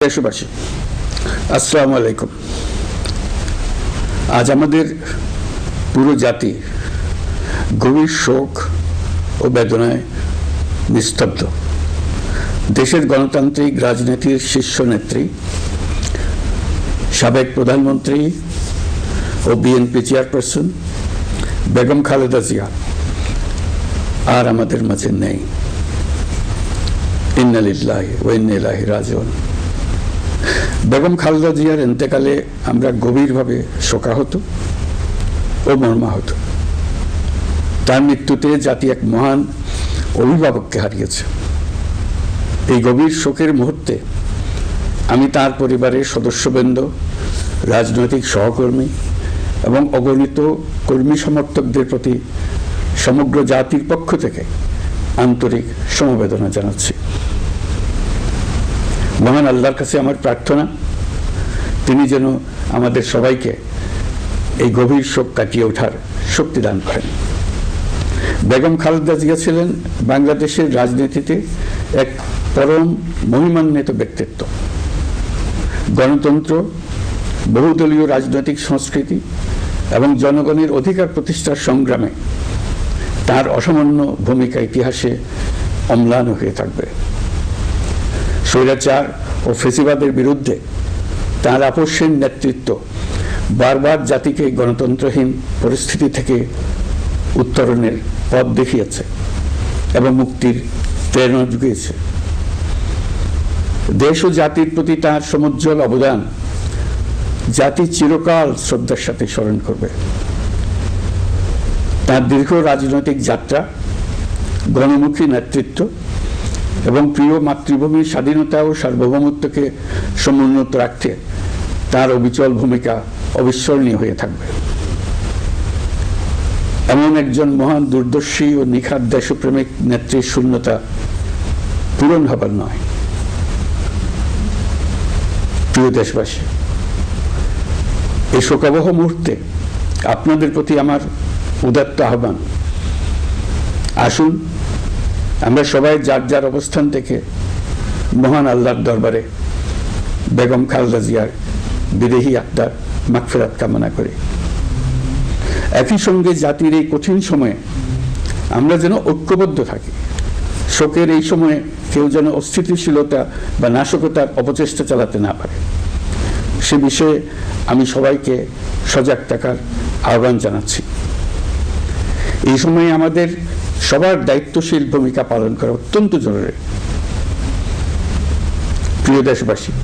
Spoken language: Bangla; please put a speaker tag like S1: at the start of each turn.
S1: দেশবাসী, আসসালামু আলাইকুম। আজ আমাদের পুরো জাতি গভীর শোক ও বেদনায় নিস্তব্ধ। দেশের গণতান্ত্রিক রাজনীতির শীর্ষ নেত্রী, সাবেক প্রধানমন্ত্রী ও বিএনপি চেয়ারপারসন বেগম খালেদা জিয়া আর আমাদের মাঝে নেই। ইন্না লিল্লাহি ওয়া ইন্না ইলাইহি রাজিউন। বেগম খালেদা জিয়ার ইন্তেকালে আমরা গভীরভাবে শোকাহত ও মর্মাহত। তার মৃত্যুতে জাতি এক মহান অভিভাবককে হারিয়েছে। এই গভীর শোকের মুহূর্তে আমি তার পরিবারের সদস্যবৃন্দ, রাজনৈতিক সহকর্মী এবং অগণিত কর্মী সমর্থকদের প্রতি সমগ্র জাতির পক্ষ থেকে আন্তরিক সমবেদনা জানাচ্ছি। মহান আল্লাহর কাছে আমার প্রার্থনা, তিনি যেন আমাদের সবাইকে এই গভীর শোক কাটিয়ে ওঠার শক্তি দান করেন। বেগম খালেদা জিয়া ছিলেন বাংলাদেশের রাজনীতিতে এক পরম মহিমান্বিত ব্যক্তিত্ব। গণতন্ত্র, বহুদলীয় রাজনৈতিক সংস্কৃতি এবং জনগণের অধিকার প্রতিষ্ঠার সংগ্রামে তার অসামান্য ভূমিকা ইতিহাসে অম্লান হয়ে থাকবে। স্বৈরাচার ও ফেসিবাদের বিরুদ্ধে তার আপসহীন নেতৃত্ব বারবার জাতিকে গণতন্ত্রহীন পরিস্থিতি থেকে উত্তরণের পথ দেখিয়েছে এবং মুক্তির প্রেরণা জুগিয়েছে। দেশ ও জাতির প্রতি তার সমুজ্জ্বল অবদান জাতি চিরকাল শ্রদ্ধার সাথে স্মরণ করবে। তার দীর্ঘ রাজনৈতিক যাত্রা, গণমুখী নেতৃত্ব এবং প্রিয় মাতৃভূমির স্বাধীনতা ও সার্বভৌমত্বকে সমুন্নত রাখতে তার অবিচল ভূমিকা অবিস্মরণীয় হয়ে থাকবে। এমন একজন মহান দূরদর্শী ও নিখাদ দেশপ্রেমিক নেত্রীর শূন্যতা পূরণ হবার নয়। প্রিয় দেশবাসী, এই শোকাবহ মুহূর্তে আপনাদের প্রতি আমার উদাত্ত আহ্বান, আসুন আমরা সবাই যার যার অবস্থান থেকে মহান আল্লাহর দরবারে বেগম খালেদা জিয়ার বিদেহী আত্মার মাগফিরাত কামনা করি। একই সঙ্গে জাতির এই কঠিন সময়ে আমরা যেন ঐক্যবদ্ধ থাকি। শোকের এই সময়ে কেউ যেন অস্থিতিশীলতা বা নাশকতার অপচেষ্টা চালাতে না পারে, সে বিষয়ে আমি সবাইকে সজাগ থাকার আহ্বান জানাচ্ছি। এই সময়ে আমাদের সবার দায়িত্বশীল ভূমিকা পালন করা অত্যন্ত জরুরি। প্রিয় দেশবাসী,